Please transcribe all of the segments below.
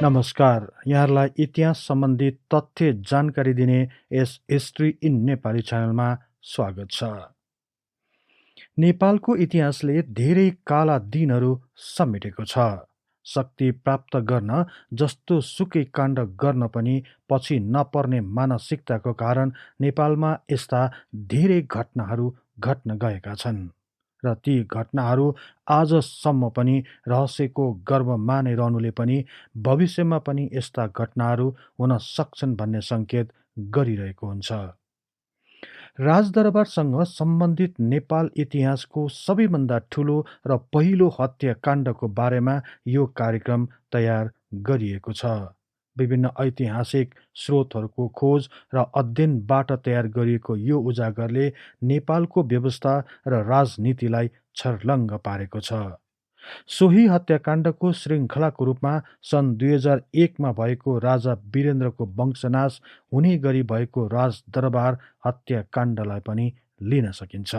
नमस्कार। यहाँलाई इतिहास सम्बन्धी तथ्य जानकारी दिने यस हिस्ट्री इन नेपाली च्यानलमा स्वागत छ। नेपालको इतिहासले धेरै काला दिनहरू समेटेको छ। शक्ति प्राप्त गर्न जस्तो सुकै काण्ड गर्न पनि पछि नपर्ने मानसिकताको कारण नेपालमा यस्ता धेरै घटनाहरू घट्न गएका छन् र ती घटनाहरू आजसम्म पनि रहस्यको गर्भ माने रहनुले पनि भविष्यमा पनि यस्ता घटनाहरू हुन सक्छन् भन्ने सङ्केत गरिरहेको हुन्छ। राजदरबारसँग सम्बन्धित नेपाल इतिहासको सबैभन्दा ठुलो र पहिलो हत्याकाण्डको बारेमा यो कार्यक्रम तयार गरिएको छ। विभिन्न ऐतिहासिक स्रोतहरूको खोज र अध्ययनबाट तयार गरिएको यो उजागरले नेपालको व्यवस्था र राजनीतिलाई छर्लङ्ग पारेको छ। सोही हत्याकाण्डको श्रृङ्खलाको रूपमा सन् 2001मा भएको राजा वीरेन्द्रको वंशनाश हुने गरी भएको राजदरबार हत्याकाण्डलाई पनि लिन सकिन्छ।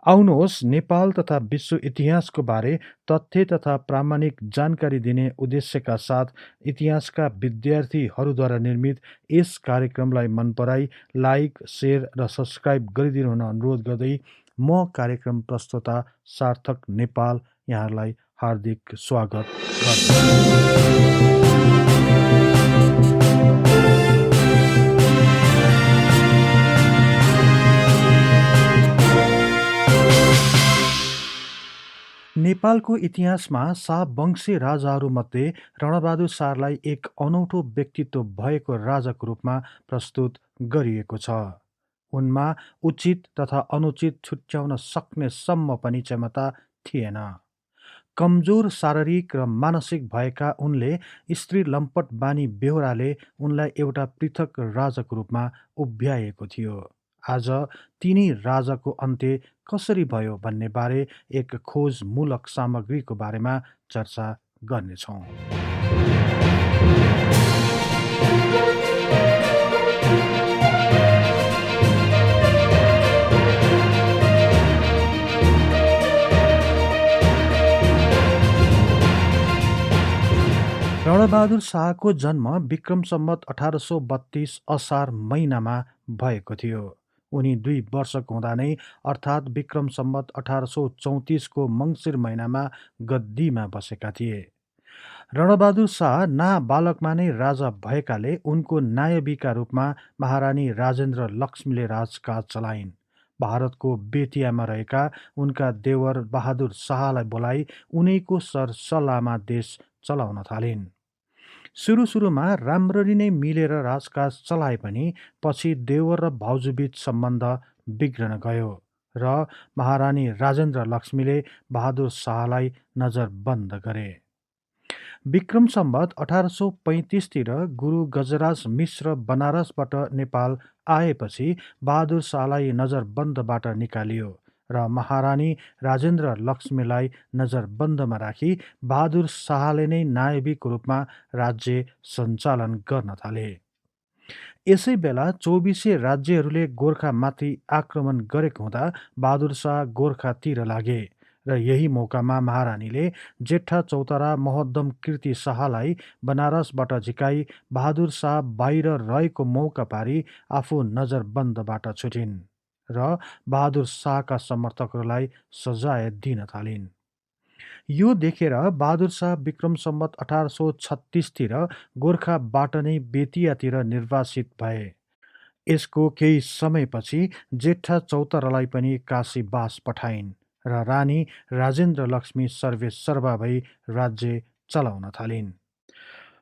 आउनुहोस् नेपाल तथा विश्व इतिहासको बारे तथ्य तथा प्रामाणिक जानकारी दिने उद्देश्यका साथ इतिहासका विद्यार्थीहरूद्वारा निर्मित यस कार्यक्रमलाई मन पराई लाइक, शेयर र सब्सक्राइब गरिदिनु हुन अनुरोध गर्दै म कार्यक्रम प्रस्तोता सार्थक नेपाल यहाँलाई हार्दिक स्वागत गर्दछु। नेपालको इतिहासमा शाहवंशी राजाहरूमध्ये रणबहादुर शाहलाई एक अनौठो व्यक्तित्व भएको राजाको रूपमा प्रस्तुत गरिएको छ। उनमा उचित तथा अनुचित छुट्याउन सक्ने सम्म पनि क्षमता थिएन। कमजोर शारीरिक र मानसिक भएका उनले स्त्री लम्पट बानी बेहोराले उनलाई एउटा पृथक राजाको रूपमा उभ्याएको थियो। आज तिनी राजाको अन्त्य कसरी भयो भन्ने बारे एक खोजमूलक सामग्रीको बारेमा चर्चा गर्नेछौँ। रणबहादुर शाहको जन्म विक्रम सम्वत 1832 असार महिनामा भएको थियो। उनी 2 वर्षको हुँदा नै अर्थात् विक्रम सम्वत 1834को मङ्सिर महिनामा गद्दीमा बसेका थिए। रणबहादुर शाह नाबालकमा नै राजा भएकाले उनको नायबीका रूपमा महारानी राजेन्द्र लक्ष्मीले राजकाज चलाइन्। भारतको बेतियामा रहेका उनका देवर बहादुर शाहलाई बोलाई उनैको सरसल्लाहमा देश चलाउन थालिन्। सुरुमा राम्ररी नै मिलेर राजकाज चलाए पनि पछि देवर र भाउजूबीच सम्बन्ध बिग्रन गयो र महारानी राजेन्द्र लक्ष्मीले बहादुर शाहलाई नजरबन्द गरे। विक्रम सम्वत 1835तिर गुरु गजराज मिश्र बनारसबाट नेपाल आएपछि बहादुर शाहलाई नजरबन्दबाट निकालियो र महारानी राजेन्द्र लक्ष्मीलाई नजरबन्दमा राखी बहादुर शाहले नै नायबीको रूपमा राज्य सञ्चालन गर्न थाले। यसै बेला 24 राज्यहरूले गोर्खामाथि आक्रमण गरेको हुँदा बहादुर शाह गोर्खातिर लागे र यही मौकामा महारानीले जेठा चौतारा मोहद्दम कीर्ति शाहलाई बनारसबाट झिकाई बहादुर शाह बाहिर रहेको मौका पारी आफू नजरबन्दबाट छुटिन् र बहादुर शाहका समर्थकहरूलाई सजाय दिन थालिन्। यो देखेर बहादुर शाह विक्रम सम्वत 1836तिर गोर्खाबाट नै बेतियातिर निर्वासित भए। यसको केही समयपछि जेठा चौतारालाई पनि काशीबास पठाइन् र रानी राजेन्द्र लक्ष्मी सर्वेसर्वा भई राज्य चलाउन थालिन्।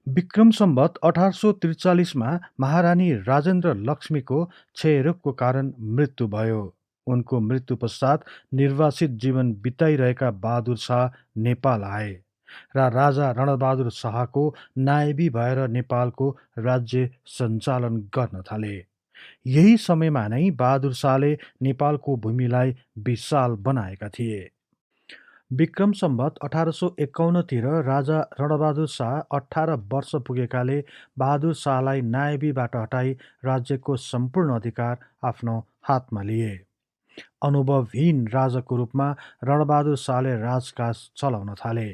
विक्रम सम्वत 1843मा महारानी राजेन्द्र लक्ष्मीको क्षयरोगको कारण मृत्यु भयो। उनको मृत्यु पश्चात निर्वासित जीवन बिताइरहेका बहादुर शाह नेपाल आए र राजा रणबहादुर शाहको नायबी भएर नेपालको राज्य सञ्चालन गर्न थाले। यही समयमा नै बहादुर शाहले नेपालको भूमिलाई विशाल बनाएका थिए। विक्रम सम्वत 1851तिर राजा रणबहादुर शाह 18 वर्ष पुगेकाले बहादुर शाहलाई नायबीबाट हटाई राज्यको सम्पूर्ण अधिकार आफ्नो हातमा लिए। अनुभवहीन राजाको रूपमा रणबहादुर शाहले राजकाज चलाउन थाले।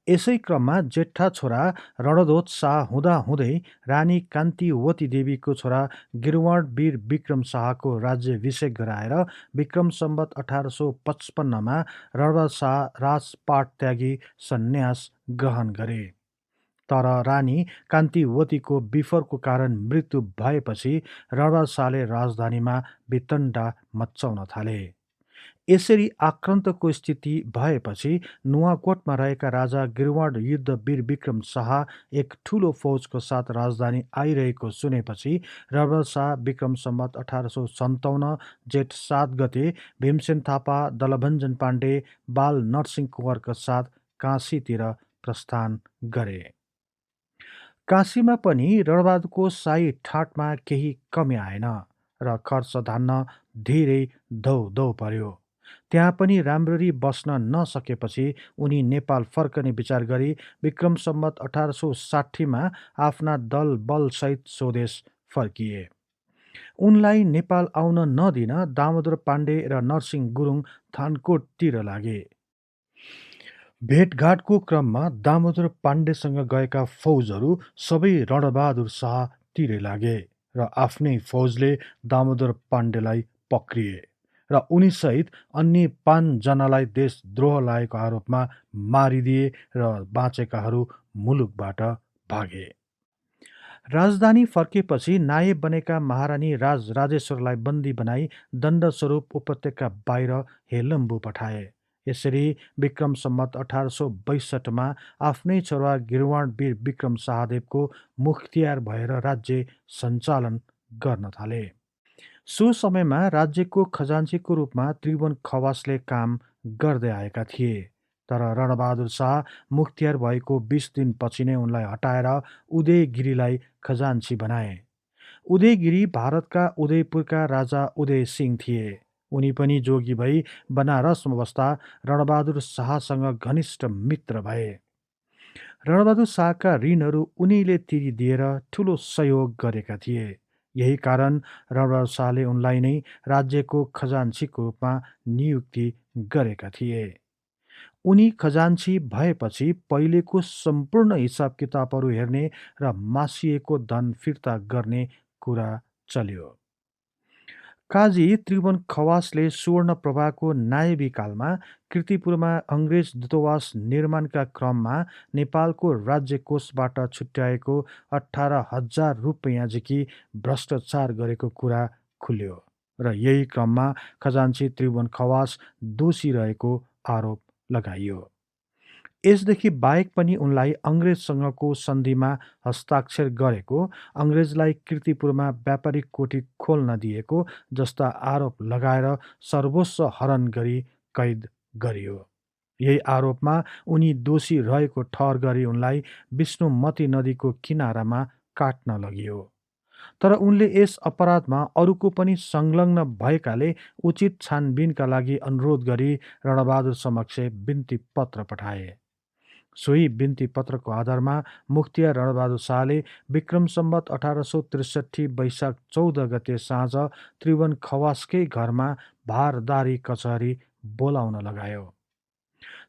यसै क्रममा जेठा छोरा रणधोत शाह हुँदाहुँदै रानी कान्तिवती देवीको छोरा गिरवाण वीर विक्रम शाहको राज्याभिषेक गराएर विक्रम सम्वत 1855मा रणबहादुर शाह राजपाट त्यागी सन्यास ग्रहण गरे। तर रानी कान्तिवतीको विफरको कारण मृत्यु भएपछि रणबहादुर शाहले राजधानीमा वितण्डा मच्चाउन थाले। यसरी आक्रान्तको स्थिति भएपछि नुवाकोटमा रहेका राजा गिरवाण युद्धवीर विक्रम शाह एक ठूलो फौजको साथ राजधानी आइरहेको सुनेपछि रणबहादुर शाह विक्रम सम्वत 1857 जेठ 7 गते भीमसेन थापा, दलभञ्जन पाण्डे, बाल नरसिंह कुँवरका साथ काशीतिर प्रस्थान गरे। काशीमा पनि रणबहादुरको शाही ठाटमा केही कमी आएन र खर्च धान्न धेरै दौ पर्यो। त्यहाँ पनि राम्ररी बस्न नसकेपछि उनी नेपाल फर्कने विचार गरी विक्रम सम्वत 1860मा आफ्ना दल बलसहित स्वदेश फर्किए। उनलाई नेपाल आउन नदिन दामोदर पाण्डे र नरसिंह गुरुङ थानकोटतिर लागे। भेटघाटको क्रममा दामोदर पाण्डेसँग गएका फौजहरू सबै रणबहादुर शाह तिरै लागे र आफ्नै फौजले दामोदर पाण्डेलाई पक्रिए र उनीसहित अन्य 5 जनालाई देशद्रोह लागेको आरोपमा मारिदिए र बाँचेकाहरू मुलुकबाट भागे। राजधानी फर्केपछि नायब बनेका महारानी राजराजेश्वरलाई बन्दी बनाई दण्डस्वरूप उपत्यका बाहिर हेलम्बु पठाए। यसरी विक्रम सम्वत 1862मा आफ्नै छोरा गिरवाण वीर विक्रम शाहदेवको मुख्तियार भएर राज्य सञ्चालन गर्न थाले। सो समयमा राज्यको खजान्चीको रूपमा त्रिभुवन खवासले काम गर्दै आएका थिए। तर रणबहादुर शाह मुख्तियार भएको 20 दिनपछि नै उनलाई हटाएर उदयगिरीलाई खजान्ची बनाए। उदयगिरी भारतका उदयपुरका राजा उदय सिंह थिए। उनी पनि जोगी भई बनारसमा बस्दा रणबहादुर शाहसँग घनिष्ठ मित्र भए। रणबहादुर शाहका ऋणहरू उनीले तिरिदिएर ठूलो सहयोग गरेका थिए। यही कारण रणबहादुर शाहले उनलाई नै राज्यको खजान्चीको रूपमा नियुक्ति गरेका थिए। उनी खजान्ची भएपछि पहिलेको सम्पूर्ण हिसाब किताबहरू हेर्ने र मासिएको धन फिर्ता गर्ने कुरा चल्यो। काजी त्रिभुवन खवासले सुवर्णप्रभाको नायबी कालमा कीर्तिपुरमा अङ्ग्रेज दूतावास निर्माणका क्रममा नेपालको राज्यकोषबाट छुट्याएको 18,000 रुपैयाँदेखि भ्रष्टाचार गरेको कुरा खुल्यो र यही क्रममा खजान्ची त्रिभुवन खवास दोषी रहेको आरोप लगाइयो। यसदेखि बाहेक पनि उनलाई अङ्ग्रेजसँगको सन्धिमा हस्ताक्षर गरेको, अङ्ग्रेजलाई कीर्तिपुरमा व्यापारिक कोठी खोल्न दिएको जस्ता आरोप लगाएर सर्वस्व हरण गरी कैद गरियो। यही आरोपमा उनी दोषी रहेको ठहर गरी उनलाई विष्णुमती नदीको किनारामा काट्न लगियो। तर उनले यस अपराधमा अरूको पनि संलग्न भएकाले उचित छानबिनका लागि अनुरोध गरी रणबहादुर समक्ष बिन्ती पत्र पठाए। सोही बिन्ती पत्रको आधारमा मुख्तियार रणबहादुर शाहले विक्रम सम्वत 1863 वैशाख 14 गते साँझ त्रिभुवन खवासकै घरमा भारदारी कचहरी बोलाउन लगायो।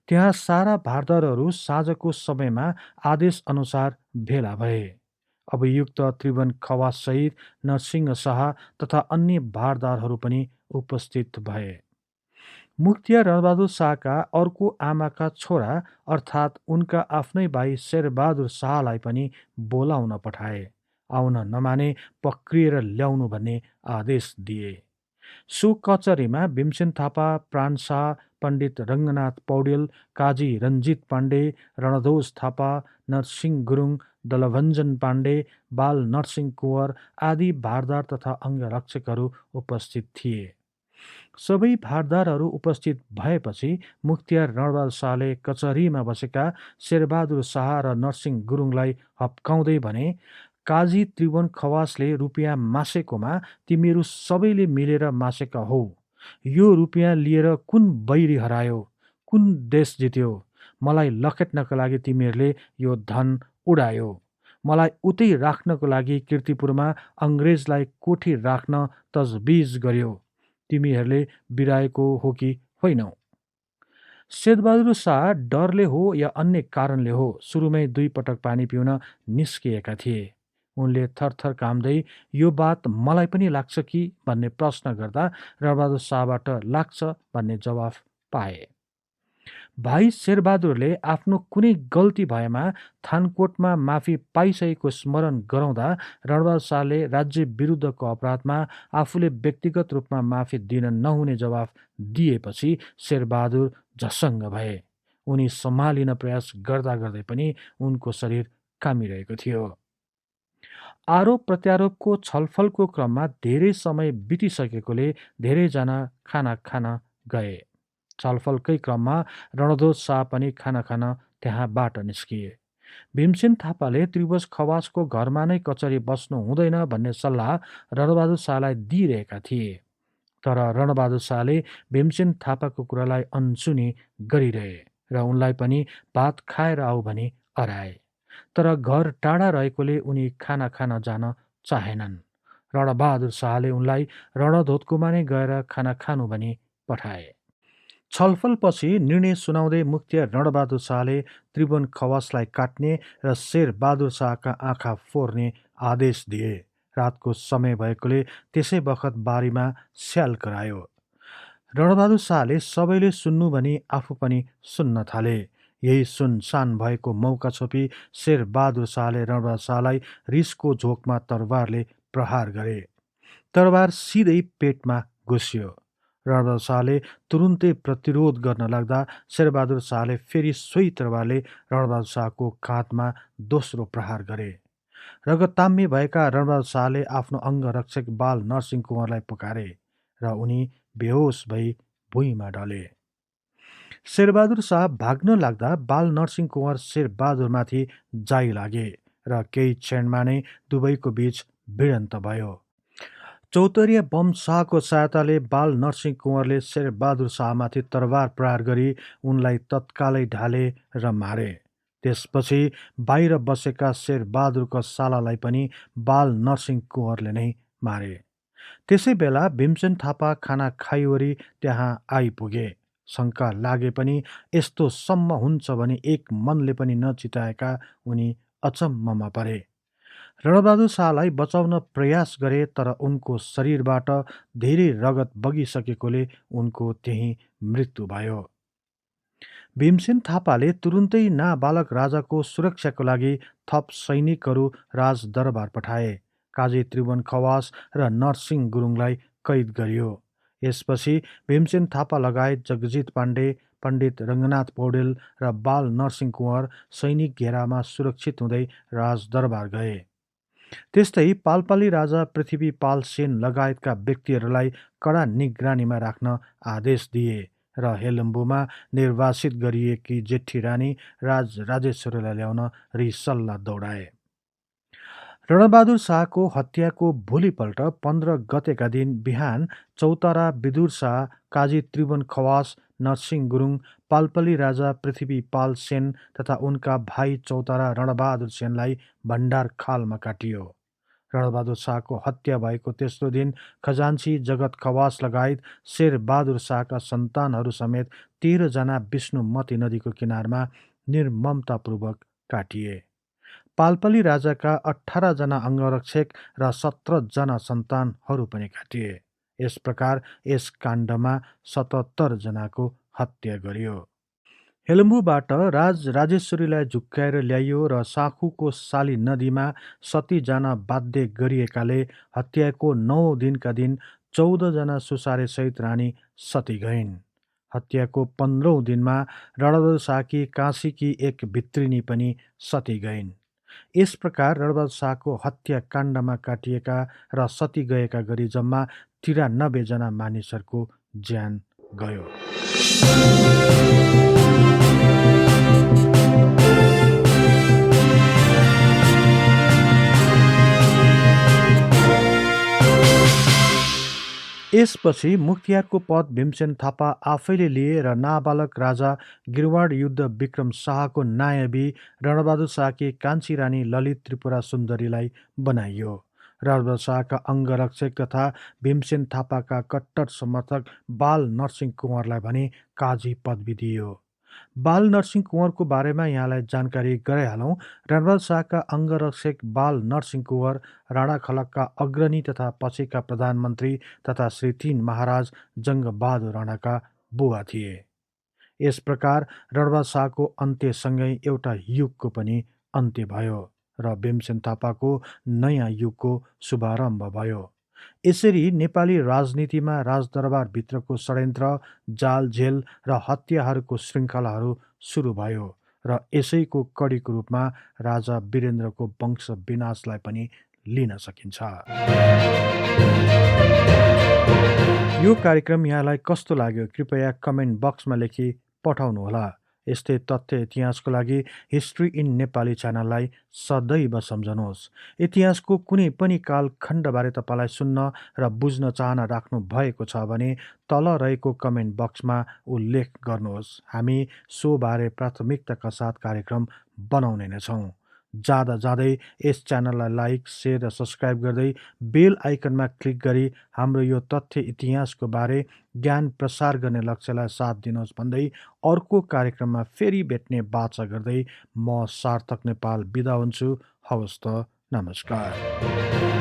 त्यहाँ सारा भारदारहरू साँझको समयमा आदेश अनुसार भेला भए। अभियुक्त त्रिभुवन खवास सहित नरसिंह शाह तथा अन्य भारदारहरू पनि उपस्थित भए। मुख्तियार रणबहादुर शाहका अर्को आमाका छोरा अर्थात् उनका आफ्नै भाइ शेरबहादुर शाहलाई पनि बोलाउन पठाए। आउन नमाने पक्रिएर ल्याउनु भन्ने आदेश दिए। सो कचहरीमा भीमसेन थापा, प्राण शाह, पण्डित रङ्गनाथ पौडेल, काजी रञ्जित पाण्डे, रणधोज थापा, नरसिंह गुरुङ, दलभञ्जन पाण्डे, बाल नरसिंह कुँवर आदि भारदार तथा अङ्गरक्षकहरू उपस्थित थिए। सबै भारदारहरू उपस्थित भएपछि मुख्तियार रणबहादुर शाहले कचहरीमा बसेका शेरबहादुर शाह र नरसिंह गुरुङलाई हप्काउँदै भने, काजी त्रिभुवन खवासले रुपियाँ मासेकोमा तिमीहरू सबैले मिलेर मासेका हौ। यो रुपियाँ लिएर कुन बैरी हरायो, कुन देश जित्यो? मलाई लखेट्नका लागि तिमीहरूले यो धन उडायो। मलाई उतै राख्नको लागि कीर्तिपुरमा अङ्ग्रेजलाई कोठी राख्न तजबिज गर्यो। तिमीहरूले बिराएको हो कि होइनौ? शेरबहादुर शाह डरले हो या अन्य कारणले हो सुरुमै 2 पटक पानी पिउन निस्किएका थिए। उनले थरथर काम्दै यो बात मलाई पनि लाग्छ कि भन्ने प्रश्न गर्दा रणबहादुर शाहबाट लाग्छ भन्ने जवाफ पाए। भाइ शेरबहादुरले आफ्नो कुनै गल्ती भएमा थानकोटमा माफी पाइसकेको स्मरण गराउँदा रणबहादुर शाहले राज्य विरुद्धको अपराधमा आफूले व्यक्तिगत रूपमा माफी दिन नहुने जवाफ दिएपछि शेरबहादुर झसङ्ग भए। उनी सम्हालिन प्रयास गर्दा गर्दै पनि उनको शरीर कामिरहेको थियो। आरोप प्रत्यारोपको छलफलको क्रममा धेरै समय बितिसकेकोले धेरैजना खाना खान गए। छलफलकै क्रममा रणधोज शाह पनि खाना खान त्यहाँबाट निस्किए। भीमसेन थापाले त्रिभुज खवासको घरमा नै कचरी बस्नु हुँदैन भन्ने सल्लाह रणबहादुर शाहलाई दिइरहेका थिए। तर रणबहादुर शाहले भीमसेन थापाको कुरालाई अनसुनी गरिरहे र उनलाई पनि भात खाएर आऊ भनी अराए। तर घर टाढा रहेकोले उनी खाना खान जान चाहेनन्। रणबहादुर शाहले उनलाई रणधोतकोमा नै गएर खाना खानु भनी पठाए। छलफलपछि निर्णय सुनाउँदै मुखिया रणबहादुर शाहले त्रिभुवन खवासलाई काट्ने र शेरबहादुर शाहका आँखा फोर्ने आदेश दिए। रातको समय भएकोले त्यसै बखत बारीमा स्याल करायो। रणबहादुर शाहले सबैले सुन्नु भनी आफू पनि सुन्न थाले। यही सुनसान भएको मौका छोपी शेरबहादुर शाहले रणबहादुर शाहलाई रिसको झोकमा तरवारले प्रहार गरे। तरवार सिधै पेटमा घुस्यो। रणबहादुर शाहले तुरुन्तै प्रतिरोध गर्न लाग्दा शेरबहादुर शाहले फेरि सोही तरवारले रणबहादुर शाहको काँधमा दोस्रो प्रहार गरे। रगताम्य भएका रणबहादुर शाहले आफ्नो अङ्गरक्षक बाल नरसिंह कुँवरलाई पुकारे र उनी बेहोस भई भुइँमा ढले। शेरबहादुर शाह भाग्न लाग्दा बाल नरसिंह कुँवर शेरबहादुरमाथि जाइ लागे र केही क्षणमा नै दुवैको बीच भिडन्त भयो। चौतरिया बम शाहको सहायताले बाल नरसिंह कुँवरले शेरबहादुर शाहमाथि तरवार प्रहार गरी उनलाई तत्कालै ढाले र मारे। त्यसपछि बाहिर बसेका शेरबहादुरका सालालाई पनि बाल नरसिंह कुँवरले नै मारे। त्यसै बेला भीमसेन थापा खाना खाइवरी त्यहाँ आइपुगे। शङ्का लागे पनि यस्तो सम्म हुन्छ भने एक मनले पनि नचिताएका उनी अचम्ममा परे। रणबहादुर शाहलाई बचाउन प्रयास गरे तर उनको शरीरबाट धेरै रगत बगिसकेकोले उनको त्यही मृत्यु भयो। भीमसेन थापाले तुरुन्तै नाबालक राजाको सुरक्षाको लागि थप सैनिकहरू राजदरबार पठाए। काजी त्रिभुवन खवास र नरसिंह गुरुङलाई कैद गरियो। यसपछि भीमसेन थापा लगायत जगजित पाण्डे, पण्डित रङ्गनाथ पौडेल र बाल नरसिंह कुँवर सैनिक घेरामा सुरक्षित हुँदै राजदरबार गए। त्यस्तै पालपाली राजा पृथ्वीपाल सेन लगायतका व्यक्तिहरूलाई कडा निगरानीमा राख्न आदेश दिए र हेलम्बुमा निर्वासित गरिएकी जेठी रानी राजेश्वरीलाई ल्याउन रिसल्ला दौडाए। रणबहादुर शाहको हत्याको भोलिपल्ट 15 गतेका दिन बिहान चौतारा विदुर शाह, काजी त्रिभुवन खवास, नरसिंह गुरुङ, पालपाली राजा पृथ्वीपाल सेन तथा उनका भाइ चौतारा रणबहादुर सेनलाई भण्डार खालमा काटियो। रणबहादुर शाहको हत्या भएको तेस्रो दिन खजान्ची जगत खवास लगायत शेरबहादुर शाहका सन्तानहरू समेत 13 जना विष्णुमती नदीको किनारमा निर्ममतापूर्वक काटिए। पालपाली राजाका 18 जना अङ्गरक्षक र 17 जना सन्तानहरू पनि काटिए। यस प्रकार यस काण्डमा 77 जनाको हत्या गरियो। हेलम्बुबाट राजेश्वरीलाई झुक्काएर ल्याइयो र साखुको साली नदीमा सती जान बाध्य गरिएकाले हत्याको 9 दिनका दिन 14 जना सुसारेसहित रानी सती गइन्। हत्याको 15औं दिनमा रणबहादुर शाहकी काशीकी एक भित्रिनी पनि सती गइन्। यस प्रकार रणबहादुर शाहको हत्याकाण्डमा काटिएका र सती गएका गरी जम्मा 93 जना मानिसहरूको ज्यान गयो। यसपछि मुखतियारको पद भीमसेन थापा आफैले लिए र नाबालक राजा गिरवाड युद्ध विक्रम शाहको नायबी रणबहादुर शाहकी कान्छी रानी ललित त्रिपुरा सुन्दरीलाई बनाइयो राजभर शाहका अङ्गरक्षक तथा भीमसेन थापाका कट्टर समर्थक बाल नरसिंह कुँवरलाई भने काजी पदवी दिइयो। बाल नरसिंह कुँवरको बारेमा यहाँलाई जानकारी गराइहालौँ। रणबहादुर शाहका अङ्गरक्षक बाल नरसिंह कुँवर राणाखलकका अग्रणी तथा पछिका प्रधानमन्त्री तथा श्री 3 महाराज जङ्गबहादुर राणाका बुवा थिए। यस प्रकार रणबहादुर शाहको अन्त्यसँगै एउटा युगको पनि अन्त्य भयो र भीमसेन थापाको नयाँ युगको शुभारम्भ भयो। यसरी नेपाली राजनीतिमा राजदरबारभित्रको षड्यन्त्र, जालझेल र हत्याहरूको श्रृङ्खलाहरू सुरु भयो र यसैको कडीको रूपमा राजा वीरेन्द्रको वंश विनाशलाई पनि लिन सकिन्छ। यो कार्यक्रम यहाँलाई कस्तो लाग्यो कृपया कमेन्ट बक्समा लेखी पठाउनुहोला। यस्तै तथ्य इतिहासको लागि हिस्ट्री इन नेपाली च्यानललाई सदैव सम्झनुहोस्। इतिहासको कुनै पनि कालखण्डबारे तपाईँलाई सुन्न र बुझ्न चाहना राख्नु भएको छ भने तल रहेको कमेन्ट बक्समा उल्लेख गर्नुहोस्। हामी सोबारे प्राथमिकताका साथ कार्यक्रम बनाउने नै छौँ। जाँदै यस च्यानललाई लाइक, सेयर र सब्सक्राइब गर्दै बेल आइकनमा क्लिक गरी हाम्रो यो तथ्य इतिहासको बारे ज्ञान प्रसार गर्ने लक्ष्यलाई साथ दिनुहोस् भन्दै अर्को कार्यक्रममा फेरि भेट्ने बाचा गर्दै म सार्थक नेपाल बिदा हुन्छु। हवस् त, नमस्कार।